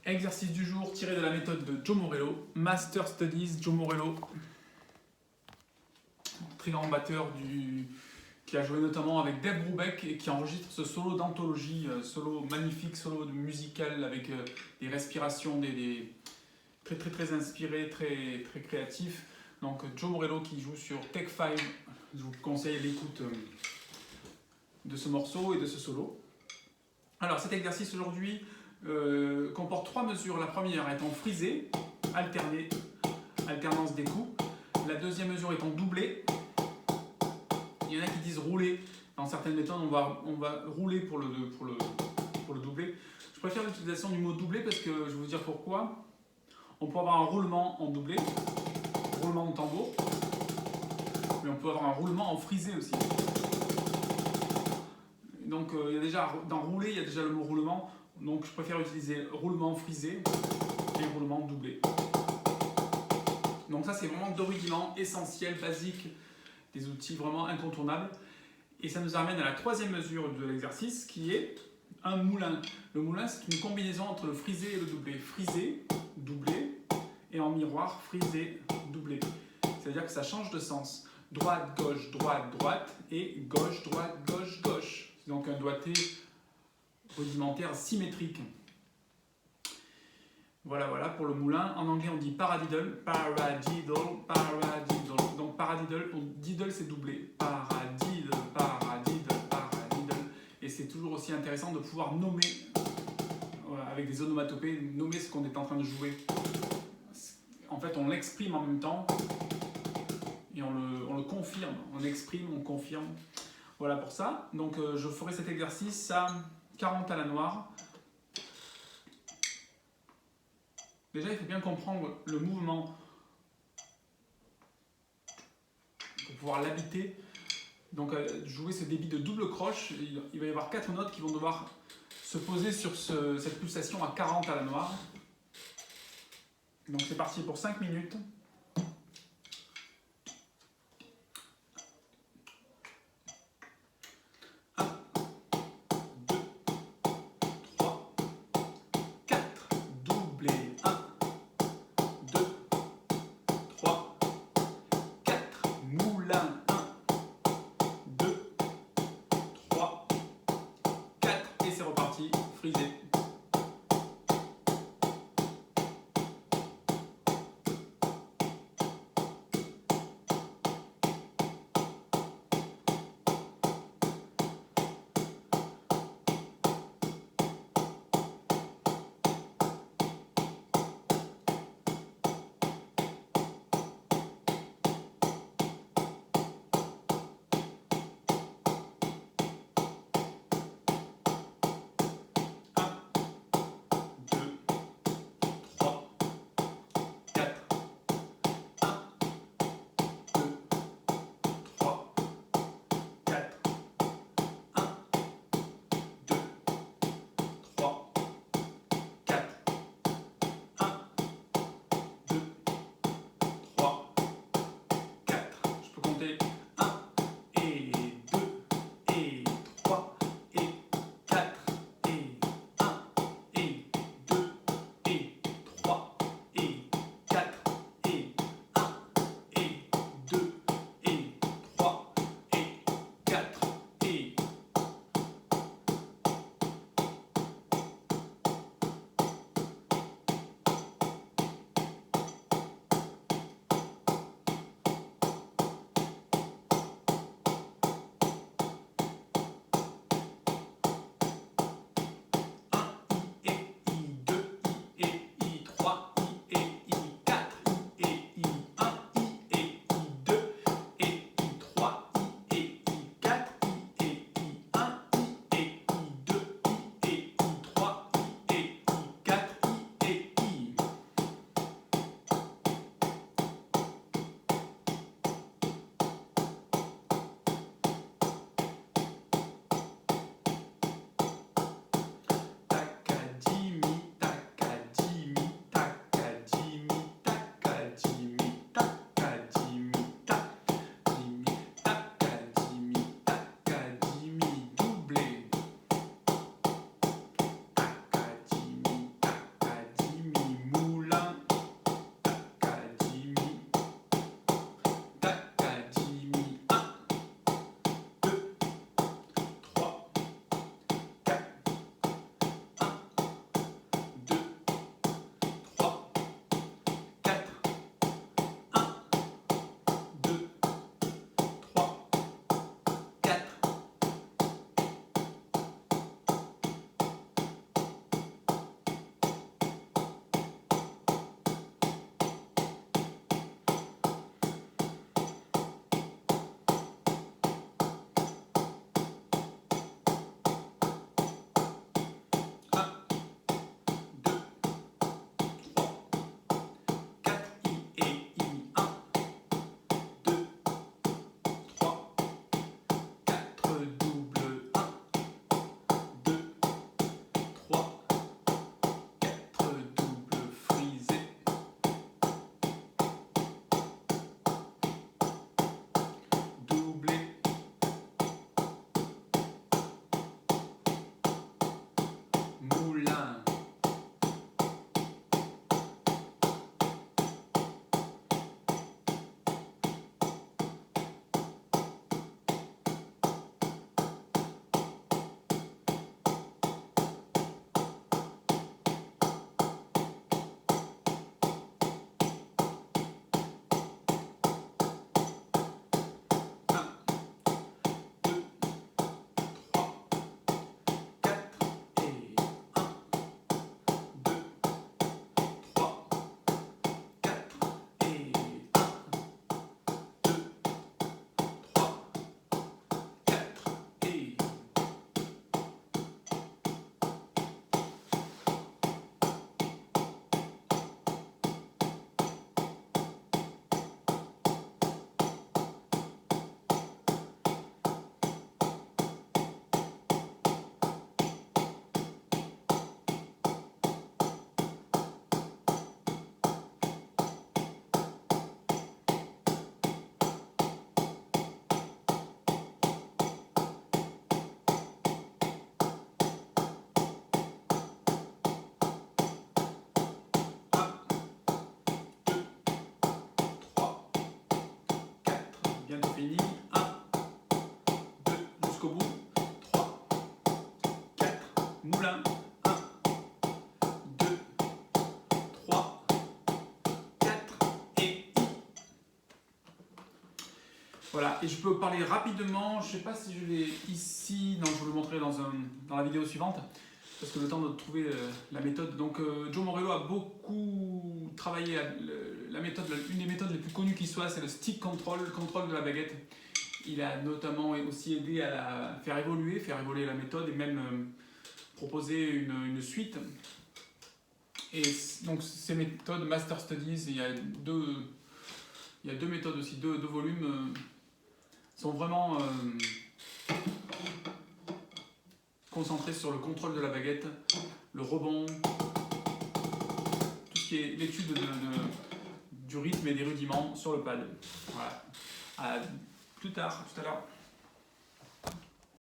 Exercice du jour tiré de la méthode de Joe Morello, Master Studies, Joe Morello, très grand batteur qui a joué notamment avec Dave Brubeck et qui enregistre ce solo d'anthologie, solo magnifique, solo musical avec des respirations, très inspiré, très créatif. Donc Joe Morello qui joue sur Take 5, je vous conseille l'écoute de ce morceau et de ce solo. Alors cet exercice aujourd'hui comporte 3 mesures. La première étant frisée, alternance des coups. La deuxième mesure étant doublée. Il y en a qui disent rouler. Dans certaines méthodes, on va rouler pour le doubler. Je préfère l'utilisation du mot doublé parce que je vais vous dire pourquoi. On peut avoir un roulement en doublé, roulement de tambour, mais on peut avoir un roulement en frisé aussi. Donc il y a déjà, dans rouler, il y a déjà le mot roulement. Donc je préfère utiliser roulement frisé et roulement doublé. Donc ça c'est vraiment 2 rudiments essentiels, basiques, des outils vraiment incontournables. Et ça nous amène à la 3e mesure de l'exercice qui est un moulin. Le moulin c'est une combinaison entre le frisé et le doublé. Frisé, doublé et en miroir, frisé, doublé. C'est-à-dire que ça change de sens. Droite, droite et gauche, gauche. C'est donc un doigté rudimentaire symétrique. Voilà pour le moulin. En anglais, on dit paradiddle. Donc paradiddle, diddle c'est doublé. Paradiddle. Et c'est toujours aussi intéressant de pouvoir nommer, avec des onomatopées, nommer ce qu'on est en train de jouer. En fait, on l'exprime en même temps et on le confirme. On exprime, on confirme. Voilà pour ça. Donc je ferai cet exercice à 40 à la noire. Déjà, il faut bien comprendre le mouvement pour pouvoir l'habiter. Donc, jouer ce débit de double croche, il va y avoir 4 notes qui vont devoir se poser sur cette pulsation à 40 à la noire. Donc, c'est parti pour 5 minutes. Frisé. bientôt fini. 1, 2, jusqu'au bout. 3, 4, moulin. 1, 2, 3, 4 et I. Voilà, et je peux parler rapidement, je ne sais pas si je l'ai ici, non, je vous le montrerai dans la vidéo suivante, parce que le temps de trouver la méthode. Donc Joe Morello a beaucoup travaillé la méthode, une des méthodes les plus connues qui soit, c'est le stick control, le contrôle de la baguette. Il a notamment aussi aidé à la faire évoluer la méthode et même proposer une suite. Et donc ces méthodes Master Studies, il y a deux méthodes aussi, deux volumes, sont vraiment concentrés sur le contrôle de la baguette, le rebond, tout ce qui est l'étude du rythme et des rudiments sur le pad. Voilà. À plus tard, tout à l'heure.